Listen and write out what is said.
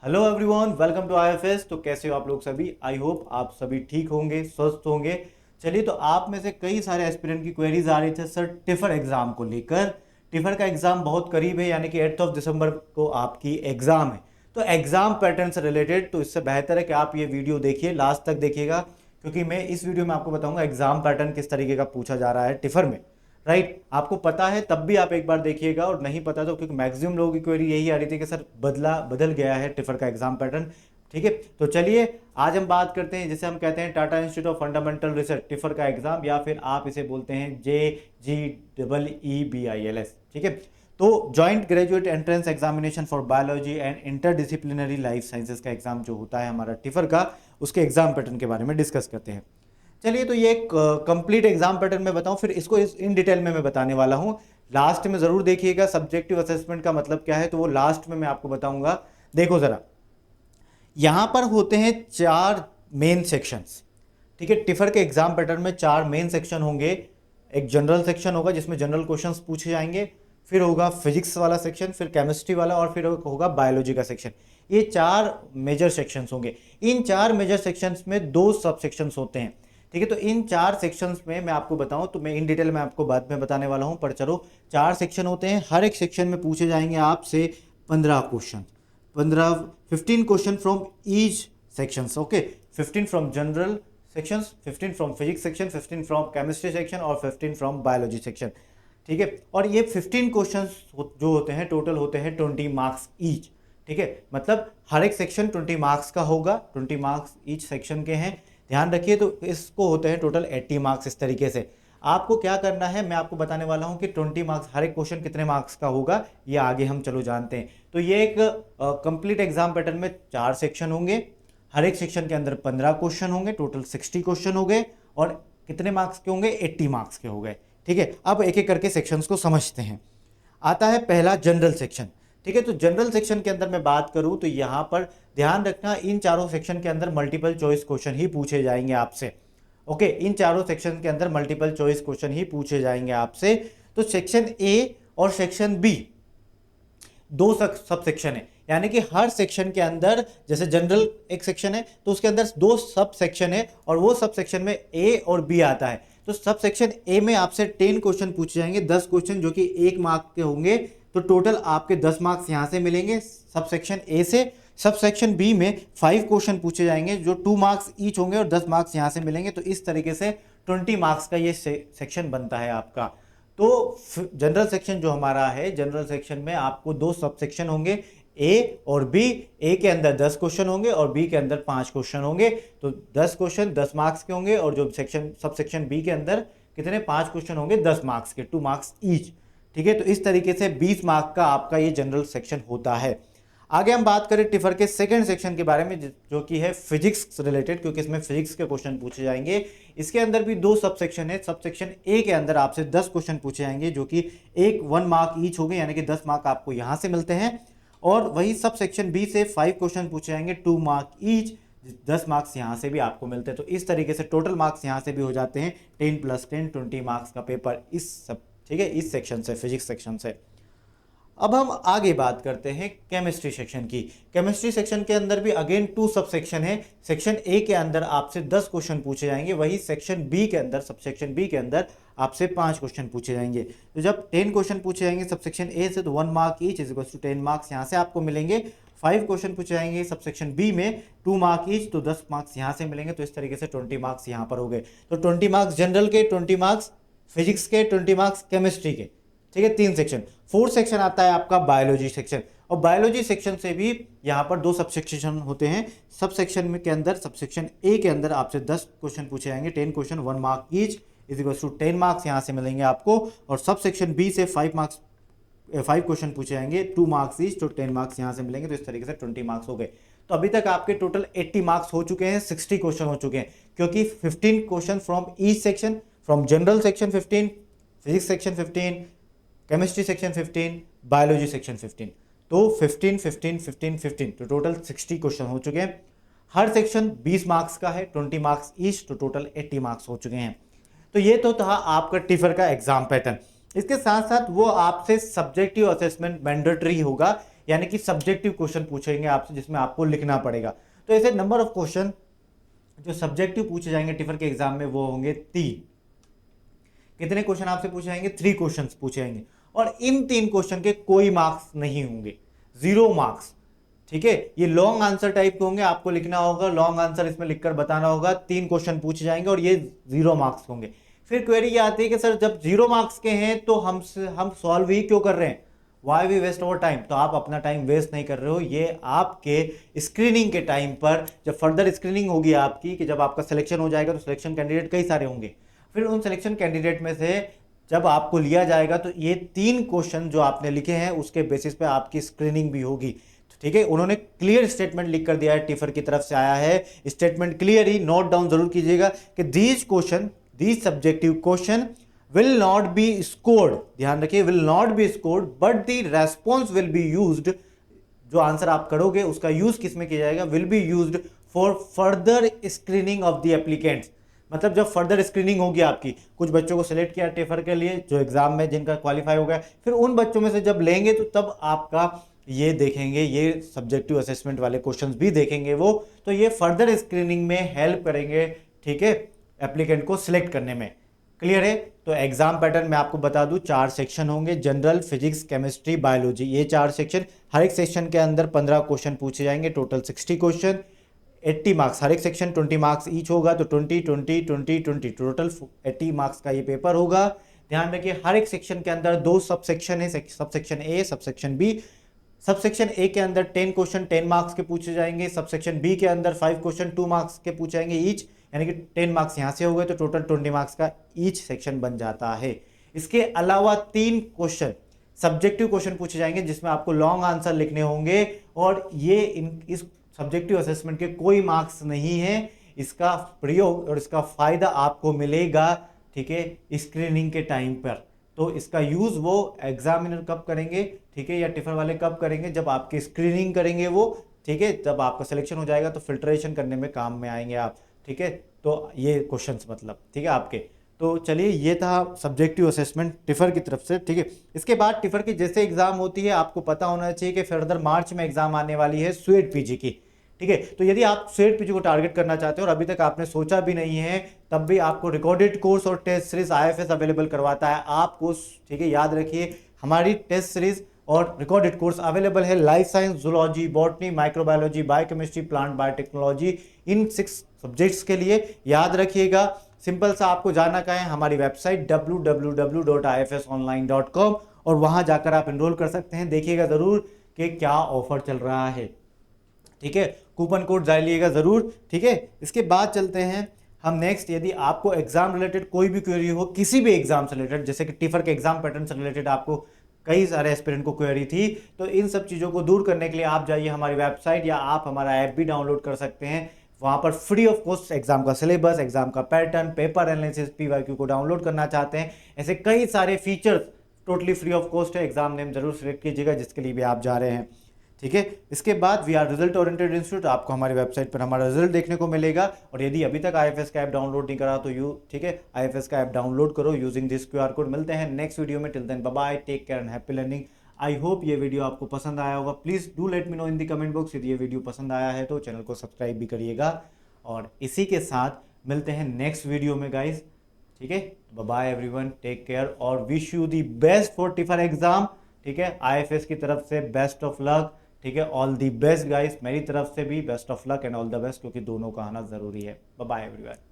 Hello everyone, welcome to IFS. तो कैसे हो आप लोग सभी? आई होप आप सभी ठीक होंगे, स्वस्थ होंगे। चलिए, तो आप में से कई सारे एस्पिरेंट की क्वेरीज आ रही थे सर टिफर एग्जाम को लेकर। टिफर का एग्जाम बहुत करीब है, यानी कि 8 दिसंबर को आपकी एग्जाम है। तो एग्जाम पैटर्न से रिलेटेड तो इससे बेहतर है कि आप ये वीडियो देखिए, लास्ट तक देखिएगा, क्योंकि मैं इस वीडियो में आपको बताऊंगा एग्जाम पैटर्न किस तरीके का पूछा जा रहा है टिफर में। राइट, आपको पता है तब भी आप एक बार देखिएगा, और नहीं पता तो, क्योंकि मैक्सिमम लोगों की क्वेरी यही आ रही थी कि सर बदल गया है टिफर का एग्जाम पैटर्न। ठीक है, तो चलिए आज हम बात करते हैं, जैसे हम कहते हैं Tata institute of fundamental research tipper का एग्जाम, या फिर आप इसे बोलते हैं JGEEBILS। ठीक है, तो joint graduate entrance examination for biology and interdisciplinary life sciences का एग्जाम जो होता है हमारा टिफर का, उसके एग्जाम पैटर्न के बारे में डिस्कस करते हैं। चलिए, तो ये एक कंप्लीट एग्जाम पैटर्न में बताऊं, फिर इसको इन डिटेल में मैं बताने वाला हूं। लास्ट में जरूर देखिएगा सब्जेक्टिव असेसमेंट का मतलब क्या है, तो वो लास्ट में मैं आपको बताऊंगा। देखो जरा, यहां पर होते हैं 4 मेन सेक्शंस। ठीक है, टिफर के एग्जाम पैटर्न में 4 मेन सेक्शन होंगे। एक जनरल सेक्शन होगा जिसमें जनरल क्वेश्चंस पूछे जाएंगे, फिर होगा फिजिक्स वाला सेक्शन, फिर केमिस्ट्री वाला, और फिर होगा बायोलॉजी का सेक्शन। ये 4 मेजर सेक्शंस होंगे। इन 4 मेजर सेक्शंस में 2 सब सेक्शंस होते हैं। ठीक है, तो इन 4 सेक्शंस में मैं आपको बताऊं तो मैं इन डिटेल में आपको बाद में बताने वाला हूं, पर चलो 4 सेक्शन होते हैं। हर एक सेक्शन में पूछे जाएंगे आपसे 15 question, 15 question from each sections. Okay, 15 from general sections, 15 from physics section, 15 from chemistry section, और 15 फ्रॉम बायोलॉजी सेक्शन। ठीक है, और ये 15 क्वेश्चंस जो होते हैं टोटल होते हैं 20 मार्क्स ईच। ठीक है, मतलब हर एक सेक्शन 20 मार्क्स का होगा, 20 मार्क्स ईच सेक्शन के हैं, ध्यान रखिए। तो इसको होते हैं टोटल 80 मार्क्स। इस तरीके से आपको क्या करना है मैं आपको बताने वाला हूं कि 20 मार्क्स हर एक क्वेश्चन कितने मार्क्स का होगा, ये आगे हम चलो जानते हैं। तो ये एक कंप्लीट एग्जाम पैटर्न में 4 सेक्शन होंगे, हर एक सेक्शन के अंदर 15 क्वेश्चन होंगे, टोटल 60 क्वेश्चन हो गए, और कितने मार्क्स के होंगे? 80 मार्क्स के हो गए। ठीक है, अब एक एक करके सेक्शंस को समझते हैं। आता है पहला जनरल सेक्शन। ठीक है, तो जनरल सेक्शन के अंदर मैं बात करूं तो यहां पर ध्यान रखना, इन चारों सेक्शन के अंदर मल्टीपल चॉइस क्वेश्चन ही पूछे जाएंगे आपसे। ओके, इन चारों सेक्शन के अंदर मल्टीपल चॉइस क्वेश्चन ही पूछे जाएंगे आपसे। तो सेक्शन ए और सेक्शन बी 2 सब सेक्शन है, यानी कि हर सेक्शन के अंदर, जैसे जनरल एक सेक्शन है तो उसके अंदर 2 सब सेक्शन है, और वो सब सेक्शन में ए और बी आता है। तो सब सेक्शन ए में आपसे 10 क्वेश्चन पूछे जाएंगे, 10 क्वेश्चन जो कि 1 मार्क के होंगे। तो टोटल आपके 10 मार्क्स यहां से मिलेंगे सब सेक्शन ए से। सब सेक्शन बी में 5 क्वेश्चन पूछे जाएंगे जो 2 मार्क्स ईच होंगे, और 10 मार्क्स यहां से मिलेंगे। तो इस तरीके से 20 मार्क्स का ये सेक्शन बनता है आपका। तो जनरल सेक्शन जो हमारा है, जनरल सेक्शन में आपको 2 सब सेक्शन होंगे, ए और बी। ए के अंदर 10 क्वेश्चन होंगे और बी के अंदर 5 क्वेश्चन होंगे। तो 10 क्वेश्चन 10 मार्क्स के होंगे, और जो सेक्शन सब सेक्शन बी के अंदर कितने 5 क्वेश्चन होंगे 10 मार्क्स के, 2 मार्क्स ईच। ठीक है, तो इस तरीके से 20 मार्क का आपका ये जनरल सेक्शन होता है। आगे हम बात करें टिफर के सेकंड सेक्शन के बारे में, जो कि है फिजिक्स रिलेटेड, क्योंकि इसमें फिजिक्स के क्वेश्चन पूछे जाएंगे। इसके अंदर भी 2 सब सेक्शन है। सब सेक्शन ए के अंदर आपसे 10 क्वेश्चन पूछे जाएंगे, जो कि 1 मार्क ईच हो गए, यानी कि 10 मार्क आपको यहां से मिलते हैं। और वही सब सेक्शन बी से 5 क्वेश्चन पूछे जाएंगे, 2 मार्क ईच, 10 मार्क्स यहां से भी आपको मिलते हैं। तो इस तरीके से टोटल मार्क्स यहां से भी हो जाते हैं 10 + 10 20 मार्क्स का पेपर इस सब, ठीक है, इस सेक्शन से, फिजिक्स सेक्शन से। अब हम आगे बात करते हैं केमिस्ट्री सेक्शन की। केमिस्ट्री सेक्शन के अंदर भी अगेन 2 सब सेक्शन है। सेक्शन ए के अंदर आपसे 10 क्वेश्चन पूछे जाएंगे, वही सेक्शन बी के अंदर, सब सेक्शन बी के अंदर आपसे 5 क्वेश्चन पूछे जाएंगे। तो जब 10 क्वेश्चन पूछे जाएंगे सब सेक्शन ए से, तो 1 मार्क ईच इज 10 मार्क्स यहाँ से आपको मिलेंगे। 5 क्वेश्चन पूछे जाएंगे सब सेक्शन बी में, 2 मार्क ईच, तो 10 मार्क्स यहाँ से मिलेंगे। तो इस तरीके से 20 मार्क्स यहाँ पर हो गए। तो 20 मार्क्स जनरल के, 20 मार्क्स फिजिक्स के, 20 मार्क्स केमिस्ट्री के। ठीक है, 3 सेक्शन। 4th सेक्शन आता है आपका बायोलॉजी सेक्शन, और बायोलॉजी सेक्शन से भी यहाँ पर 2 सब सेक्शन होते हैं। सब सेक्शन में के अंदर, सब सेक्शन ए के अंदर आपसे 10 क्वेश्चन पूछे जाएंगे, 10 question 1 mark each is 10 marks यहाँ से मिलेंगे आपको। और सब सेक्शन बी से 5 क्वेश्चन पूछे जाएंगे, 2 मार्क्स ईच, तो 10 मार्क्स यहाँ से मिलेंगे। तो इस तरीके से 20 मार्क्स हो गए। तो अभी तक आपके टोटल 80 मार्क्स हो चुके हैं, 60 क्वेश्चन हो चुके हैं, क्योंकि 15 question from each section, from general section 15, physics section 15, chemistry section 15, biology section 15। तो 15 15 15 15, तो टोटल 60 क्वेश्चन हो चुके हैं। हर सेक्शन 20 मार्क्स का है, 20 मार्क्स ईच, तो टोटल 80 मार्क्स हो चुके हैं। तो ये तो था आपका टिफर का एग्जाम पैटर्न। इसके साथ साथ वो आपसे सब्जेक्टिव असेसमेंट मैंडेटरी होगा, यानी कि सब्जेक्टिव क्वेश्चन पूछेंगे आपसे जिसमें आपको लिखना पड़ेगा। तो ऐसे नंबर ऑफ क्वेश्चन जो सब्जेक्टिव पूछे जाएंगे टिफर के एग्जाम में वो होंगे 3। कितने क्वेश्चन आपसे पूछे जाएंगे? 3 क्वेश्चन पूछे जाएंगे और इन 3 क्वेश्चन के कोई मार्क्स नहीं होंगे, 0 मार्क्स। ठीक है, ये लॉन्ग आंसर टाइप के होंगे, आपको लिखना होगा, लॉन्ग आंसर इसमें लिखकर बताना होगा। 3 क्वेश्चन पूछे जाएंगे और ये 0 मार्क्स होंगे। फिर क्वेरी ये आती है कि सर जब 0 मार्क्स के हैं तो हम सॉल्व ही क्यों कर रहे हैं, why we waste over time? तो आप अपना टाइम वेस्ट नहीं कर रहे हो, ये आपके स्क्रीनिंग के टाइम पर जब फर्दर स्क्रीनिंग होगी आपकी, कि जब आपका सिलेक्शन हो जाएगा तो सिलेक्शन कैंडिडेट कई सारे होंगे, फिर उन सिलेक्शन कैंडिडेट में से जब आपको लिया जाएगा तो ये 3 क्वेश्चन जो आपने लिखे हैं उसके बेसिस पे आपकी स्क्रीनिंग भी होगी। ठीक है, उन्होंने क्लियर स्टेटमेंट लिख कर दिया है, टिफर की तरफ से आया है स्टेटमेंट, क्लियर ही नोट डाउन जरूर कीजिएगा कि these subjective question will not be scored, ध्यान रखिए, will not be scored but the response will be used, जो आंसर आप करोगे उसका यूज किस में किया जाएगा, will be used for further screening of the applicants. मतलब जब फर्दर स्क्रीनिंग होगी आपकी, कुछ बच्चों को सिलेक्ट किया टिफर के लिए जो एग्जाम में जिनका क्वालिफाई हो गया, फिर उन बच्चों में से जब लेंगे तो तब आपका ये देखेंगे, ये सब्जेक्टिव असेसमेंट वाले क्वेश्चंस भी देखेंगे वो, तो ये फर्दर स्क्रीनिंग में हेल्प करेंगे। ठीक है, एप्लीकेंट को सिलेक्ट करने में। क्लियर है? तो एग्जाम पैटर्न मैं आपको बता दूं, 4 सेक्शन होंगे, जनरल, फिजिक्स, केमिस्ट्री, बायोलॉजी, ये 4 सेक्शन। हर एक सेक्शन के अंदर 15 क्वेश्चन पूछे जाएंगे, टोटल 60 क्वेश्चन, 80 मार्क्स हर एक सेक्शन, 20 मार्क्स ईच होगा, तो 20 20 20 20 टोटल 80 मार्क्स का ये पेपर होगा। ध्यान रखिए हर एक सेक्शन के अंदर 2 सब सेक्शन है, सब section A, sub section B. Sub section A के अंदर 10 क्वेश्चन 10 मार्क्स के पूछे जाएंगे, सब सेक्शन बी के अंदर 5 क्वेश्चन 2 मार्क्स के पूछे जाएंगे ईच, यानी कि 10 मार्क्स यहाँ से हो गए तो टोटल 20 मार्क्स का ईच सेक्शन बन जाता है। इसके अलावा 3 क्वेश्चन सब्जेक्टिव क्वेश्चन पूछे जाएंगे जिसमें आपको लॉन्ग आंसर लिखने होंगे, और ये इस सब्जेक्टिव असेसमेंट के कोई मार्क्स नहीं है, इसका प्रयोग और इसका फायदा आपको मिलेगा, ठीक है, स्क्रीनिंग के टाइम पर। तो इसका यूज वो एग्जामिनर कब करेंगे, ठीक है, या टिफर वाले कब करेंगे, जब आपकी स्क्रीनिंग करेंगे वो, ठीक है, जब आपका सिलेक्शन हो जाएगा तो फिल्ट्रेशन करने में काम में आएंगे आप। ठीक है, तो ये क्वेश्चंस मतलब, ठीक है आपके। तो चलिए ये था सब्जेक्टिव असेसमेंट टिफर की तरफ से। ठीक है, इसके बाद टिफर की जैसे एग्जाम होती है आपको पता होना चाहिए कि फर्दर मार्च में एग्जाम आने वाली है स्वेट पीजी की। ठीक है, तो यदि आप स्वेट पीजी को टारगेट करना चाहते हो और अभी तक आपने सोचा भी नहीं है, तब भी आपको रिकॉर्डेड कोर्स और टेस्ट सीरीज आईएफएस अवेलेबल करवाता है आपको। ठीक है, याद रखिए हमारी टेस्ट सीरीज और रिकॉर्डेड कोर्स अवेलेबल है life science, zoology, botany, microbiology, biochemistry, plant biotechnology, इन 6 सब्जेक्ट्स के लिए। याद रखिएगा, सिंपल सा आपको जाना का है हमारी वेबसाइट www.ifsonline.com और वहां जाकर आप एनरोल कर सकते हैं। देखिएगा जरूर कि क्या ऑफर चल रहा है। ठीक है, कूपन कोड डालिएगा जरूर। ठीक है, इसके बाद चलते हैं हम नेक्स्ट। यदि आपको एग्जाम रिलेटेड कोई भी क्वेरी हो, किसी भी एग्जाम से रिलेटेड, जैसे कि टिफर के एग्जाम पैटर्न से रिलेटेड आपको कई सारे एस्पिरेंट को क्वेरी थी, तो इन सब चीज़ों को दूर करने के लिए आप जाइए हमारी वेबसाइट, या आप हमारा ऐप भी डाउनलोड कर सकते हैं। वहाँ पर फ्री ऑफ कॉस्ट एग्जाम का सिलेबस, एग्जाम का पैटर्न, पेपर एनालिसिस, पीवाईक्यू को डाउनलोड करना चाहते हैं, ऐसे कई सारे features totally free of cost है। एग्जाम नेम जरूर सिलेक्ट कीजिएगा जिसके लिए भी आप जा रहे हैं। ठीक है, इसके बाद we are result oriented institute, आपको हमारी वेबसाइट पर हमारा रिजल्ट देखने को मिलेगा। और यदि अभी तक आईएफएस का ऐप डाउनलोड नहीं करा तो ठीक है, आईएफएस का ऐप डाउनलोड करो यूजिंग दिस क्यूआर कोड। मिलते हैं नेक्स्ट वीडियो में, till then bye bye, take care and happy learning. I hope ये वीडियो आपको पसंद आया होगा। Please do let me know in the comment box यदि ये वीडियो पसंद आया है तो चैनल को सब्सक्राइब भी करिएगा। और इसी के साथ मिलते हैं नेक्स्ट वीडियो में गाइज। ठीक है, bye bye everyone, take care और wish you the best for TIFR exam. ठीक है, आईएफएस की तरफ से बेस्ट ऑफ लक। ठीक है, ऑल दी बेस्ट गाइस, मेरी तरफ से भी best of luck and all the best, क्योंकि दोनों का आना जरूरी है। Bye bye everyone.